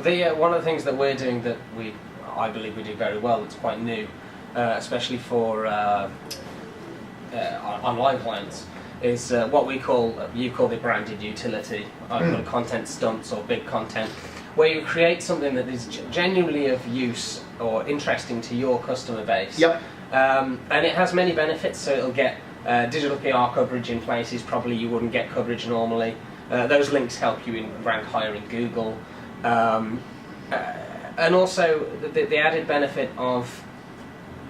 One of the things that we're doing that I believe we do very well, it's quite new, especially for online clients, is what you call the branded utility. I call it content stunts or big content, where you create something that is genuinely of use or interesting to your customer base. Yep. And it has many benefits, so it'll get digital PR coverage in places probably you wouldn't get coverage normally. Those links help you rank higher in Google. And also the added benefit of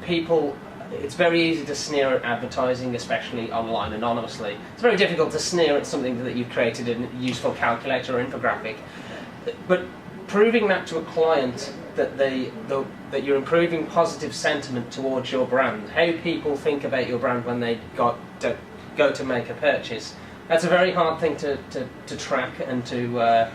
people, it's very easy to sneer at advertising, especially online anonymously. It's very difficult to sneer at something that you've created in a useful calculator or infographic. But proving that to a client that that you're improving positive sentiment towards your brand, how people think about your brand when they go to make a purchase, that's a very hard thing to track and to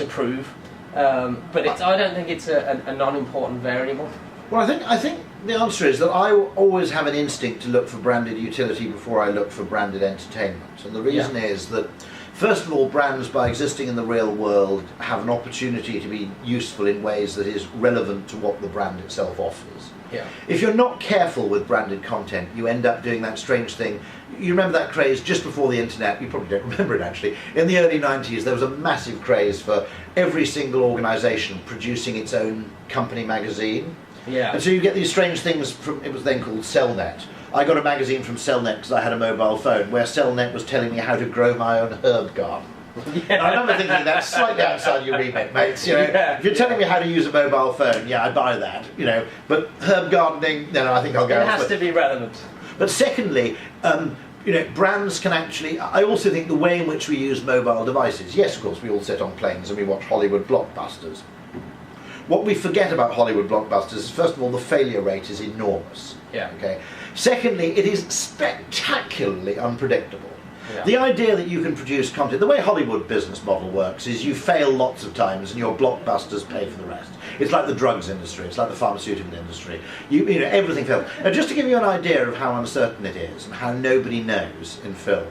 prove. But I don't think it's a non-important variable. Well, I think the answer is that I always have an instinct to look for branded utility before I look for branded entertainment, and the reason is that, first of all, brands, by existing in the real world, have an opportunity to be useful in ways that is relevant to what the brand itself offers. Yeah. If you're not careful with branded content, you end up doing that strange thing. You remember that craze just before the internet? You probably don't remember it, actually. In the early 90s, there was a massive craze for every single organisation producing its own company magazine. Yeah. And so you get these strange things from, it was then called Cellnet. I got a magazine from Cellnet because I had a mobile phone, where Cellnet was telling me how to grow my own herb garden. Yeah. I remember thinking that's slightly outside your remit, mates. You know, if you're telling me how to use a mobile phone, yeah, I buy that. You know, but herb gardening, no, I think I'll go. It has to be relevant. But secondly, you know, brands can actually. I also think the way in which we use mobile devices. Yes, of course, we all sit on planes and we watch Hollywood blockbusters. What we forget about Hollywood blockbusters is, first of all, the failure rate is enormous. Yeah. Okay. Secondly, it is spectacularly unpredictable. Yeah. The idea that you can produce content, the way Hollywood business model works is you fail lots of times and your blockbusters pay for the rest. It's like the drugs industry, it's like the pharmaceutical industry. You know, everything fails. Now, just to give you an idea of how uncertain it is and how nobody knows in film,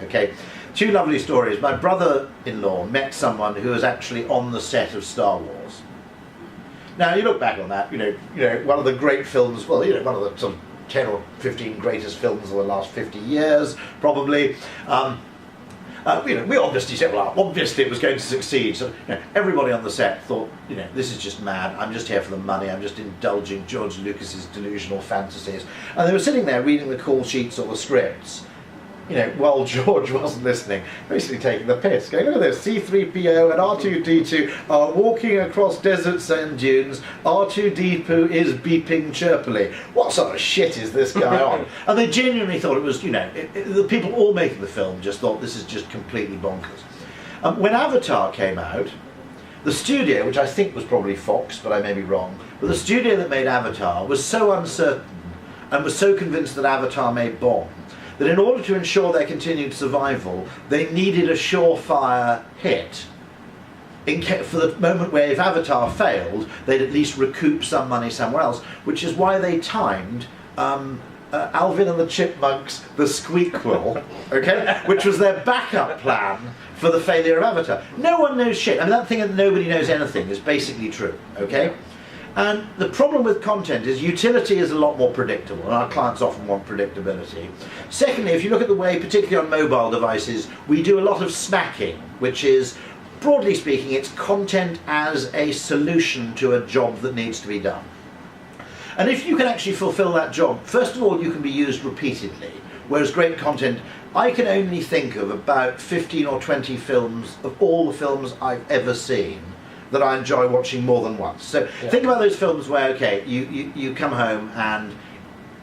okay, two lovely stories. My brother-in-law met someone who was actually on the set of Star Wars. Now, you look back on that, you know, one of the great films, well, you know, one of the sort of 10 or 15 greatest films of the last 50 years, probably. You know, we obviously said, well, obviously it was going to succeed. So, you know, everybody on the set thought, you know, this is just mad. I'm just here for the money. I'm just indulging George Lucas's delusional fantasies. And they were sitting there reading the call sheets or the scripts, you know, while George wasn't listening, basically taking the piss, going, look at this, C-3PO and R2-D2 are walking across deserts and dunes, R2-D2 is beeping chirpily. What sort of shit is this guy on? And they genuinely thought it was, you know, the people all making the film just thought this is just completely bonkers. When Avatar came out, the studio, which I think was probably Fox, but I may be wrong, but the studio that made Avatar was so uncertain and was so convinced that Avatar may bomb, that in order to ensure their continued survival, they needed a surefire hit for the moment where if Avatar failed, they'd at least recoup some money somewhere else, which is why they timed Alvin and the Chipmunks, the Squeakquel, okay, which was their backup plan for the failure of Avatar. No one knows shit. I mean, that thing that nobody knows anything is basically true, okay? And the problem with content is utility is a lot more predictable, and our clients often want predictability. Secondly, if you look at the way, particularly on mobile devices, we do a lot of snacking, which is, broadly speaking, it's content as a solution to a job that needs to be done. And if you can actually fulfill that job, first of all, you can be used repeatedly, whereas great content, I can only think of about 15 or 20 films of all the films I've ever seen that I enjoy watching more than once. So think about those films where, okay, you come home and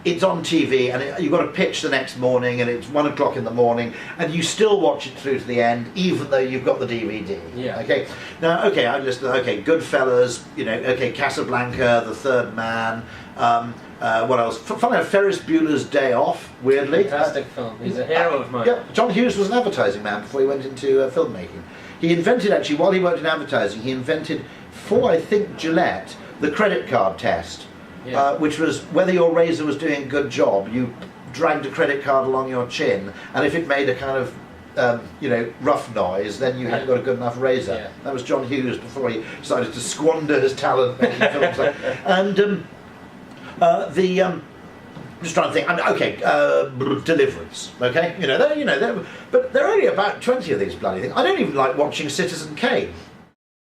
it's on TV and you've got a pitch the next morning and it's 1 o'clock in the morning and you still watch it through to the end even though you've got the DVD. Yeah. Okay. Now, okay, I listened. Okay, Goodfellas. You know. Okay, Casablanca, The Third Man. What else? Funny enough, Ferris Bueller's Day Off. Weirdly, fantastic film. He's a hero of mine. Yeah, John Hughes was an advertising man before he went into filmmaking. He invented, actually, while he worked in advertising, he invented for, I think, Gillette, the credit card test, which was whether your razor was doing a good job, you dragged a credit card along your chin, and if it made a kind of rough noise, then you hadn't got a good enough razor. Yeah. That was John Hughes before he decided to squander his talent making films. And I'm just trying to think. Deliverance. Okay, but there are only about 20 of these bloody things. I don't even like watching Citizen Kane.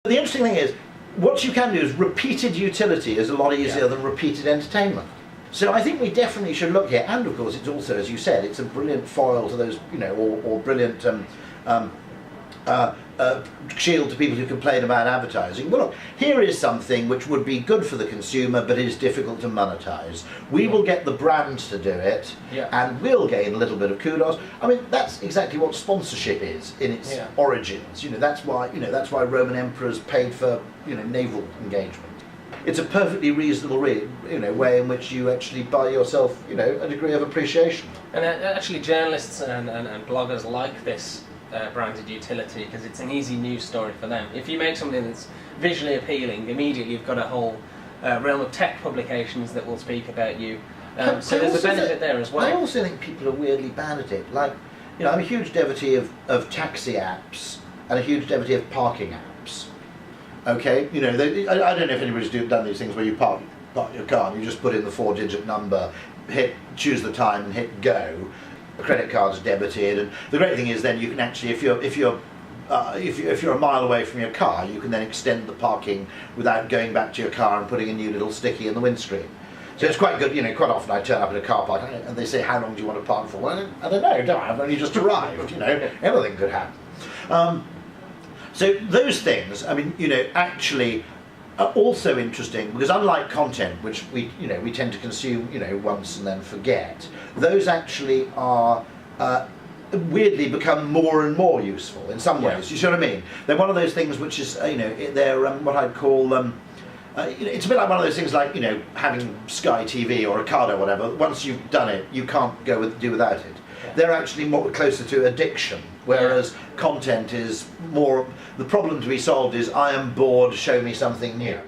The interesting thing is, what you can do is repeated utility is a lot easier than repeated entertainment. So I think we definitely should look here, and of course it's also, as you said, it's a brilliant foil to those, or brilliant shield to people who complain about advertising. Well, look, here is something which would be good for the consumer, but is difficult to monetize. We will get the brands to do it, and we'll gain a little bit of kudos. I mean, that's exactly what sponsorship is in its origins. That's why Roman emperors paid for naval engagement. It's a perfectly reasonable way in which you actually buy yourself a degree of appreciation. And actually journalists and bloggers like this branded utility because it's an easy news story for them. If you make something that's visually appealing, immediately you've got a whole realm of tech publications that will speak about you. So there's a benefit there as well. I also think people are weirdly bad at it. Like, I'm a huge devotee of taxi apps and a huge devotee of parking apps. Okay, I don't know if anybody's done these things where you park your car and you just put in the 4-digit number, choose the time and hit go. The credit card's debited, and the great thing is then you can actually, if you're a mile away from your car, you can then extend the parking without going back to your car and putting a new little sticky in the windscreen. So it's quite good. Quite often I turn up at a car park and they say, "How long do you want to park for?" Well, I don't know. I've only just arrived. Anything could happen. So those things, I mean, actually are also interesting because unlike content, which we tend to consume, once and then forget, those actually are weirdly become more and more useful in some ways. You see what I mean? They're one of those things which is, they're what I'd call, it's a bit like one of those things like, having Sky TV or Ocado or whatever. Once you've done it, you can't do without it. They're actually more closer to addiction, whereas content is more, the problem to be solved is I am bored, show me something new.